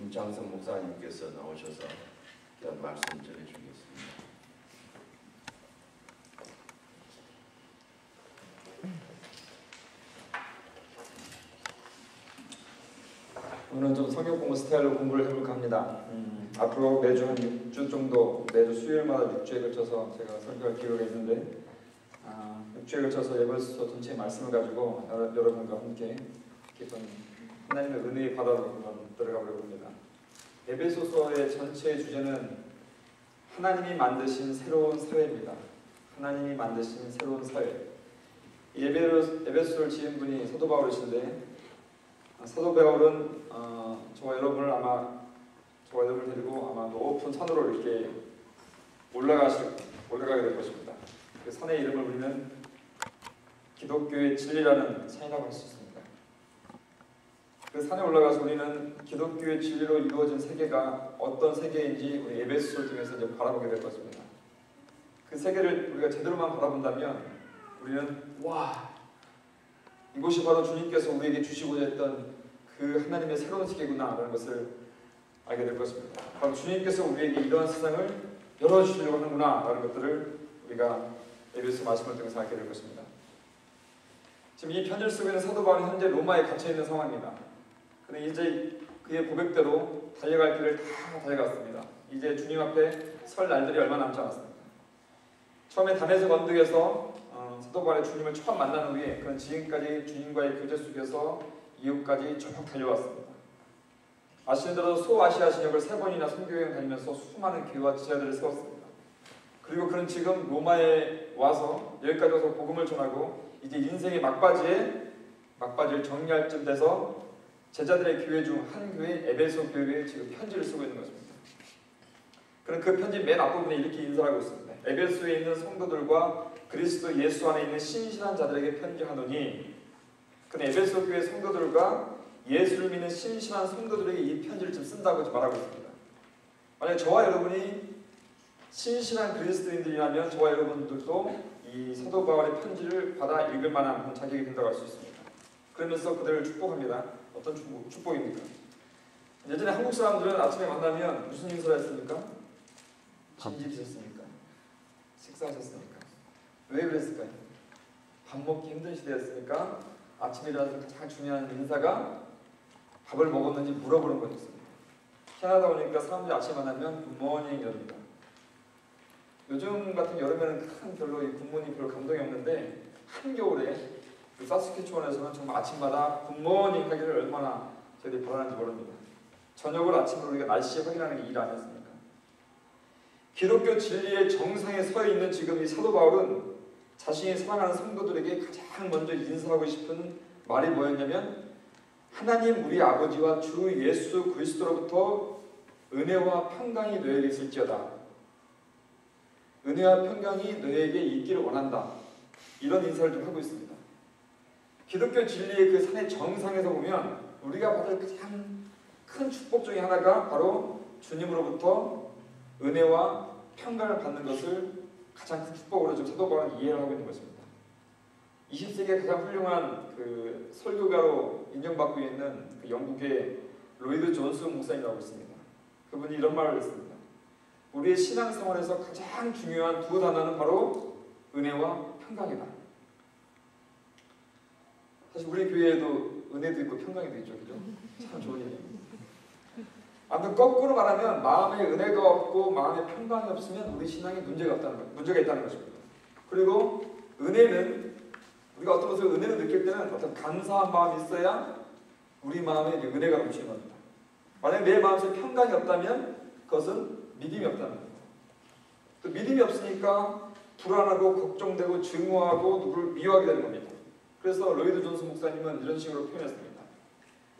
김창성 목사님께서 나오셔서 귀한 말씀 전해주겠습니다. 오늘은 좀 성경 공부 스타일로 공부를 해볼까 합니다. 앞으로 매주 한 6주 정도, 매주 수요일마다 6주에 걸쳐서 제가 설교할 기회가 있는데 6주에 걸쳐서 에베소서 전체의 말씀을 가지고 여러분과 함께 깊은 하나님의 은혜의 바다로 들어가 보려고 합니다. 에베소서의 전체의 주제는 하나님이 만드신 새로운 사회입니다. 하나님이 만드신 새로운 사회. 이 에베소를 지은 분이 사도 바울이신데, 사도 바울은 저와 여러분을 데리고 아마 높은 산으로 이렇게 올라가게 될 것입니다. 그 산의 이름을 우리는 기독교의 진리라는 산이라고 할 수 있습니다. 그 산에 올라가서 우리는 기독교의 진리로 이루어진 세계가 어떤 세계인지 우리 에베소서를 통해서 이제 바라보게 될 것입니다. 그 세계를 우리가 제대로만 바라본다면 우리는 이곳이 바로 주님께서 우리에게 주시고자 했던 그 하나님의 새로운 세계구나라는 것을 알게 될 것입니다. 바로 주님께서 우리에게 이러한 세상을 열어주시려고 하는구나라는 것들을 우리가 에베소 말씀을 통해서 알게 될 것입니다. 지금 이 편지를 쓰고 있는 사도 바울은 현재 로마에 갇혀있는 상황입니다. 그런데 이제 그의 고백대로 달려갈 길을 다 달려갔습니다. 이제 주님 앞에 설 날들이 얼마 남지 않았습니다. 처음에 담에색 언덕에서 사도 바울이 주님을 처음 만난 후에 그는 지금까지 주님과의 교제 속에서 이웃까지 쭉 달려왔습니다. 아시는 대로 소아시아 진역을 3번이나 선교여행 다니면서 수많은 교회와 지자들을 세웠습니다. 그리고 그는 지금 로마에 와서 여기까지 와서 복음을 전하고 이제 인생의 막바지를 정리할 쯤 돼서 제자들의 교회 중 한 교회 에베소 교회에 지금 편지를 쓰고 있는 것입니다. 그는 그 편지 맨 앞부분에 이렇게 인사하고 있습니다. 에베소에 있는 성도들과 그리스도 예수 안에 있는 신실한 자들에게 편지하노니, 그는 에베소 교회 성도들과 예수를 믿는 신실한 성도들에게 이 편지를 지금 쓴다고 말하고 있습니다. 만약 저와 여러분이 신실한 그리스도인들이라면 저와 여러분들도 이 사도 바울의 편지를 받아 읽을 만한 자격이 된다고 할 수 있습니다. 그러면서 그들을 축복합니다. 어떤 축복입니까? 예전에 한국 사람들은 아침에 만나면 무슨 인사를 했습니까? 밥 드셨습니까? 식사하셨습니까? 왜 그랬을까요? 밥 먹기 힘든 시대였으니까 아침에 일어나서 가장 중요한 인사가 밥을 먹었는지 물어보는 거였습니다. 캐나다 오니까 사람들이 아침에 만나면 굿모닝 이럽니다. 요즘 같은 여름에는 별로 이 굿모닝 별로 감동이 없는데 한겨울에 그 사스캐추원에서는 정말 아침마다 굿모닝 하기를 얼마나 저희들이 바라는지 모릅니다. 저녁을 아침으로 우리가 날씨 확인하는 게 일 아니었습니까? 기독교 진리의 정상에 서 있는 지금 이 사도 바울은 자신이 사랑하는 성도들에게 가장 먼저 인사하고 싶은 말이 뭐였냐면, 하나님 우리 아버지와 주 예수 그리스도로부터 은혜와 평강이 너에게 있을지어다. 은혜와 평강이 너에게 있기를 원한다. 이런 인사를 좀 하고 있습니다. 기독교 진리의 그 산의 정상에서 보면 우리가 받을 가장 큰 축복 중에 하나가 바로 주님으로부터 은혜와 평강을 받는 것을 가장 큰 축복으로 좀 사도 바울은 이해를 하고 있는 것입니다. 20세기의 가장 훌륭한 그 설교가로 인정받고 있는 그 영국의 로이드 존스 목사님이라고 있습니다. 그분이 이런 말을 했습니다. 우리의 신앙생활에서 가장 중요한 두 단어는 바로 은혜와 평강이다. 사실 우리 교회에도 은혜도 있고 평강이도 있죠, 그죠? 참 좋은 일이에요. 아무튼 거꾸로 말하면 마음에 은혜가 없고 마음에 평강이 없으면 우리 신앙에 문제가 있다는 것입니다. 그리고 은혜는 우리가 어떤 것을 은혜를 느낄 때는 어떤 감사한 마음이 있어야 우리 마음에 은혜가 넘치는 겁니다. 만약 내 마음속에 평강이 없다면 그것은 믿음이 없다는 겁니다. 또 믿음이 없으니까 불안하고 걱정되고 증오하고 누구를 미워하게 되는 겁니다. 그래서 로이드 존스 목사님은 이런 식으로 표현했습니다.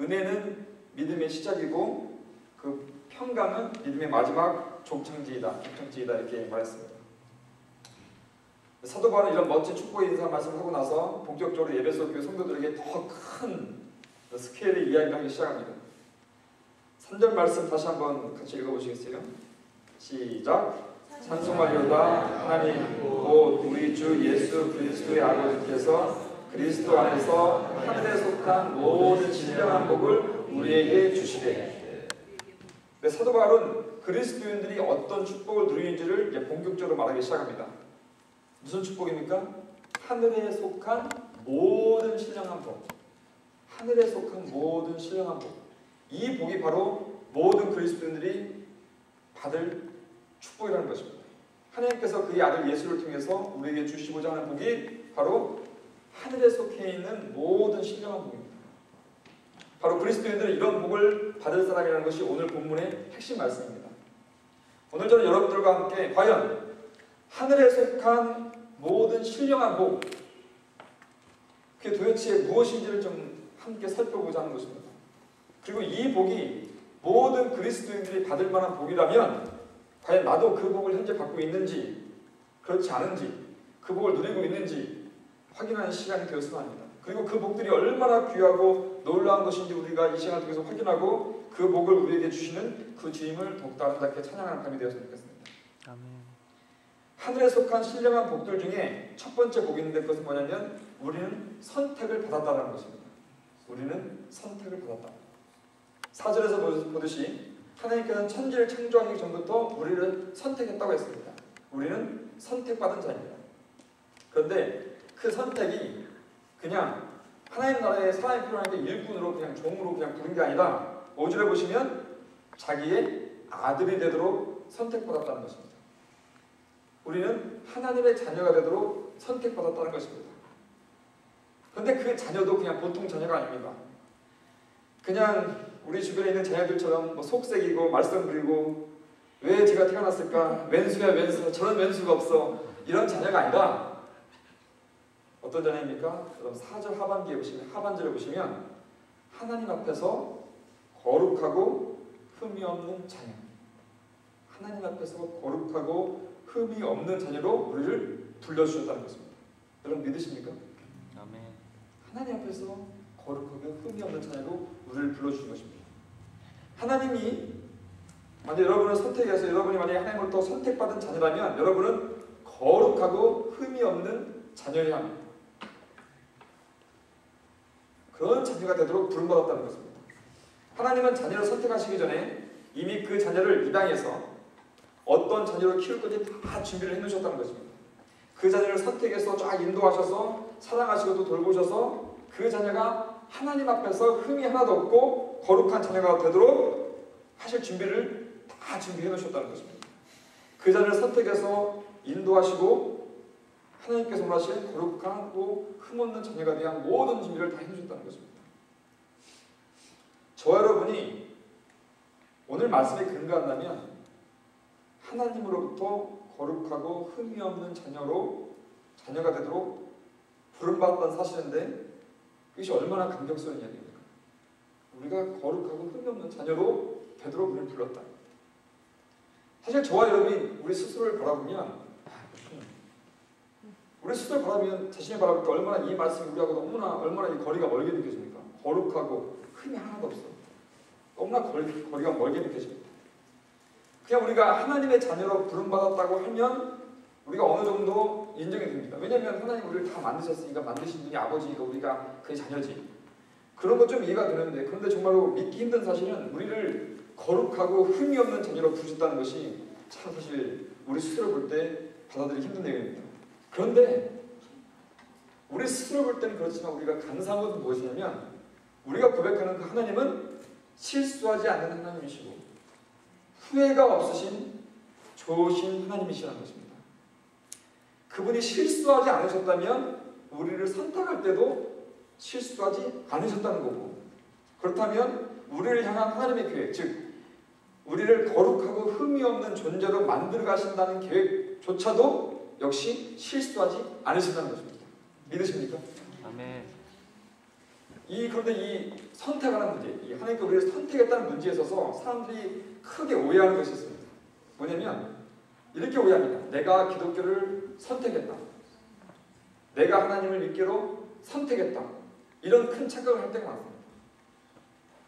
은혜는 믿음의 시작이고 그 평강은 믿음의 마지막 족창지이다 이렇게 말했습니다. 사도 바울은 이런 멋진 축복의 인사 말씀을 하고 나서 본격적으로 에베소 교회 성도들에게 더 큰 스케일의 이야기를 하기 시작합니다. 3절 말씀 다시 한번 같이 읽어보시겠어요? 시작! 찬송하리로다. 하나님 곧 우리 주 예수 그리스도의 아버지께서 그리스도 안에서 하늘에 속한 모든 신령한 복을 우리에게 주시되. 근데 사도 바울은 그리스도인들이 어떤 축복을 누리는지를 이제 본격적으로 말하기 시작합니다. 무슨 축복입니까? 하늘에 속한 모든 신령한 복. 하늘에 속한 모든 신령한 복. 이 복이 바로 모든 그리스도인들이 받을 축복이라는 것입니다. 하나님께서 그의 아들 예수를 통해서 우리에게 주시고자 하는 복이 바로 하늘에 속해 있는 모든 신령한 복입니다. 바로 그리스도인들은 이런 복을 받을 사람이라는 것이 오늘 본문의 핵심 말씀입니다. 오늘 저는 여러분들과 함께 과연 하늘에 속한 모든 신령한 복, 그게 도대체 무엇인지를 좀 함께 살펴보자 하는 것입니다. 그리고 이 복이 모든 그리스도인들이 받을 만한 복이라면 과연 나도 그 복을 현재 받고 있는지 그렇지 않은지 그 복을 누리고 있는지 확인하는 시간이 되었으면 합니다. 그리고 그 복들이 얼마나 귀하고 놀라운 것인지 우리가 이 시간을 통해서 확인하고 그 복을 우리에게 주시는 그 주임을 더욱더 아름답게 찬양하는 밤이 되었으면 좋겠습니다. 아멘. 하늘에 속한 신령한 복들 중에 첫 번째 복이 있는데 그것은 뭐냐면 우리는 선택을 받았다는 것입니다. 우리는 선택을 받았다. 4절에서 보듯이 하나님께서는 천지를 창조하기 전부터 우리를 선택했다고 했습니다. 우리는 선택받은 자입니다. 그런데 그 선택이 그냥 하나님 나라의 사람이 필요한 게 일꾼으로 그냥 종으로 그냥 부른 게 아니라 5절에 보시면 자기의 아들이 되도록 선택받았다는 것입니다. 우리는 하나님의 자녀가 되도록 선택받았다는 것입니다. 그런데 그 자녀도 그냥 보통 자녀가 아닙니다. 그냥 우리 주변에 있는 자녀들처럼 뭐 속색이고 말썽 부리고 왜 제가 태어났을까? 왼수야 왼수, 저런 왼수가 없어. 이런 자녀가 아니라 어떤 자녀입니까? 그럼 4절 하반절에 보시면 하나님 앞에서 거룩하고 흠이 없는 자녀. 하나님 앞에서 거룩하고 흠이 없는 자녀로 우리를 불러주셨다는 것입니다. 여러분 믿으십니까? 아멘. 하나님 앞에서 거룩하고 흠이 없는 자녀로 우리를 불러주신 것입니다. 하나님이 만약 여러분을 선택해서 여러분이 만약에 하나님으로부터 선택받은 자녀라면 여러분은 거룩하고 흠이 없는 자녀여야 합니다. 그런 자녀가 되도록 부름받았다는 것입니다. 하나님은 자녀를 선택하시기 전에 이미 그 자녀를 이 땅에서 어떤 자녀를 키울 건지 다 준비를 해놓으셨다는 것입니다. 그 자녀를 선택해서 쫙 인도하셔서 사랑하시고도 돌보셔서 그 자녀가 하나님 앞에서 흠이 하나도 없고 거룩한 자녀가 되도록 하실 준비를 다 준비해 놓으셨다는 것입니다. 그 자녀를 선택해서 인도하시고 하나님께서 원하시는 거룩하고 흠없는 자녀가 대한 모든 준비를 다 해주셨다는 것입니다. 저와 여러분이 오늘 말씀에 근거한다면 하나님으로부터 거룩하고 흠이 없는 자녀가 되도록 부름받았다는 사실인데 그것이 얼마나 감격스러운 이야기입니까? 우리가 거룩하고 흠이 없는 자녀로 되도록 우리를 불렀다. 사실 저와 여러분이 우리 스스로를 바라보면 자신을 바라볼 때 얼마나 이 말씀이 우리하고 얼마나 이 거리가 멀게 느껴집니까? 거룩하고 흠이 하나도 없어. 너무나 거리가 멀게 느껴집니다. 그냥 우리가 하나님의 자녀로 부름받았다고 하면 우리가 어느 정도 인정이 됩니다. 왜냐하면 하나님 우리를 다 만드셨으니까 만드신 분이 아버지니까 우리가 그의 자녀지. 그런 것 좀 이해가 되는데 그런데 정말로 믿기 힘든 사실은 우리를 거룩하고 흠이 없는 자녀로 부르셨다는 것이 참 사실 우리 스스로 볼 때 받아들이기 힘든 내용입니다. 그런데 우리 스스로 볼 때는 그렇지만 우리가 감사한 것은 무엇이냐면 우리가 고백하는 그 하나님은 실수하지 않는 하나님이시고 후회가 없으신 좋으신 하나님이시라는 것입니다. 그분이 실수하지 않으셨다면 우리를 선택할 때도 실수하지 않으셨다는 거고 그렇다면 우리를 향한 하나님의 계획, 즉 우리를 거룩하고 흠이 없는 존재로 만들어 가신다는 계획조차도 역시 실수하지 않으신다는 것입니다. 믿으십니까? 아멘. 그런데 이 선택하는 문제, 이 하나님께 우리를 선택했다는 문제에 있어서 사람들이 크게 오해하는 것이 있습니다. 뭐냐면 이렇게 오해합니다. 내가 기독교를 선택했다. 내가 하나님을 믿기로 선택했다. 이런 큰 착각을 할 때가 많습니다.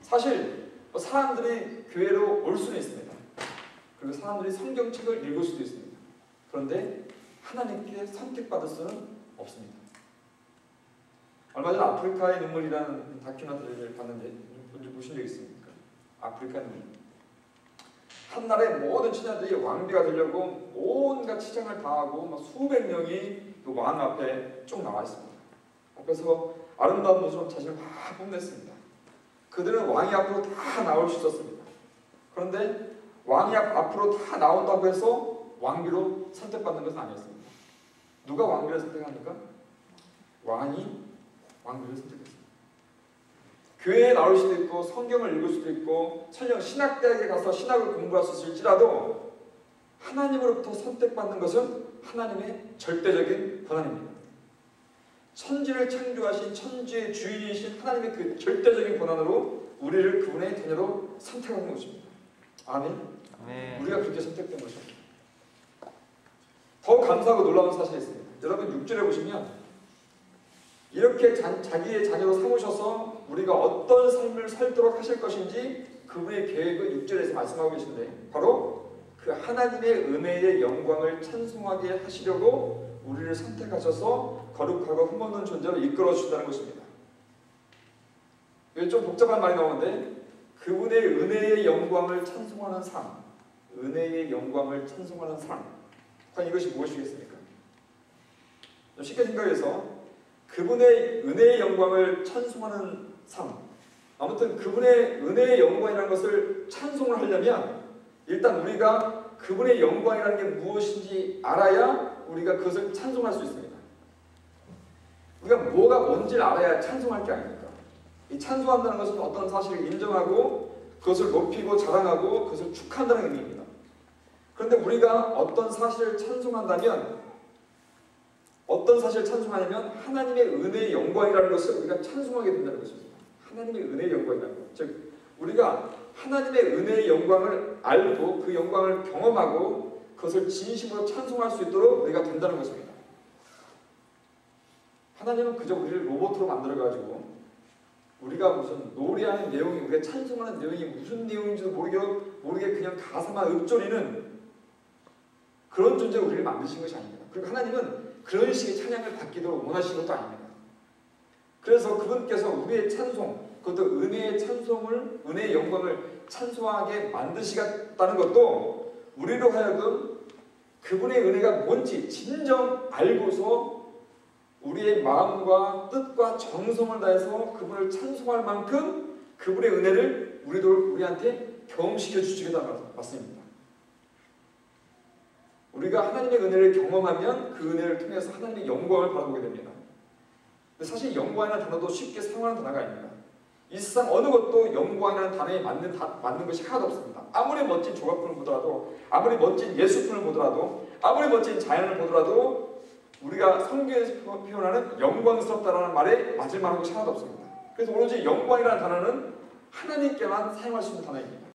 사실 사람들이 교회로 올 수는 있습니다. 그리고 사람들이 성경책을 읽을 수도 있습니다. 그런데 하나님께 선택받을 수는 없습니다. 얼마 전 아프리카의 눈물이라는 다큐멘터리를 봤는데 보신 적 있습니까? 아프리카의 눈물. 한나라의 모든 처자들이 왕비가 되려고 온갖 치장을 다하고 막 수백 명이 그 왕 앞에 쭉 나와 있습니다. 앞에서 아름다운 모습으로 자신을 막 뽐냈습니다. 그들은 왕이 앞으로 다 나올 수 있었습니다. 그런데 왕이 앞으로 다 나온다고 해서 왕비로 선택받는 것은 아니었습니다. 누가 왕비를 선택합니까? 왕이 왕비를 선택했습니다. 교회에 나올 수도 있고 성경을 읽을 수도 있고 설령 신학대학에 가서 신학을 공부할 수 있을지라도 하나님으로부터 선택받는 것은 하나님의 절대적인 권한입니다. 천지를 창조하신 천지의 주인이신 하나님의 그 절대적인 권한으로 우리를 그분의 자녀로 선택하는 것입니다. 아멘. 아멘. 우리가 그렇게 선택된 것입니다. 더 감사하고 놀라운 사실이 있습니다. 여러분 6절에 보시면 이렇게 자기의 자녀로 삼으셔서 우리가 어떤 삶을 살도록 하실 것인지 그분의 계획을 6절에서 말씀하고 계신데 바로 그 하나님의 은혜의 영광을 찬송하게 하시려고 우리를 선택하셔서 거룩하고 흠없는 존재로 이끌어 주신다는 것입니다. 이게 좀 복잡한 말이 나오는데 그분의 은혜의 영광을 찬송하는 삶, 은혜의 영광을 찬송하는 삶, 과연 이것이 무엇이겠습니까? 좀 쉽게 생각해서 그분의 은혜의 영광을 찬송하는 삶, 아무튼 그분의 은혜의 영광이라는 것을 찬송을 하려면 일단 우리가 그분의 영광이라는 게 무엇인지 알아야 우리가 그것을 찬송할 수 있습니다. 우리가 뭐가 뭔지를 알아야 찬송할 게 아닙니까? 이 찬송한다는 것은 어떤 사실을 인정하고 그것을 높이고 자랑하고 그것을 축하한다는 의미입니다. 그런데 우리가 어떤 사실을 찬송한다면 어떤 사실을 찬송하냐면 하나님의 은혜의 영광이라는 것을 우리가 찬송하게 된다는 것입니다. 하나님의 은혜의 영광이라는 것. 즉 우리가 하나님의 은혜의 영광을 알고 그 영광을 경험하고 그것을 진심으로 찬송할 수 있도록 우리가 된다는 것입니다. 하나님은 그저 우리를 로봇으로 만들어가지고 우리가 무슨 노래하는 내용이 우리가 찬송하는 내용이 무슨 내용인지도 모르게 그냥 가사만 읊조리는 그런 존재로 우리를 만드신 것이 아닙니다. 그리고 하나님은 그런 식의 찬양을 받기도 원하시는 것도 아닙니다. 그래서 그분께서 우리의 찬송, 그것도 은혜의 찬송을, 은혜의 영광을 찬송하게 만드시겠다는 것도 우리로 하여금 그분의 은혜가 뭔지 진정 알고서 우리의 마음과 뜻과 정성을 다해서 그분을 찬송할 만큼 그분의 은혜를 우리한테 경험시켜 주시겠다는 말씀입니다. 우리가 하나님의 은혜를 경험하면 그 은혜를 통해서 하나님의 영광을 바라보게 됩니다. 근데 사실 영광이라는 단어도 쉽게 사용하는 단어가 아닙니다. 이 세상 어느 것도 영광이라는 단어에 맞는 것이 하나도 없습니다. 아무리 멋진 조각품을 보더라도, 아무리 멋진 예술품을 보더라도, 아무리 멋진 자연을 보더라도 우리가 성경에서 표현하는 영광스럽다라는 말에 맞을 만한 것이 하나도 없습니다. 그래서 오로지 영광이라는 단어는 하나님께만 사용할 수 있는 단어입니다.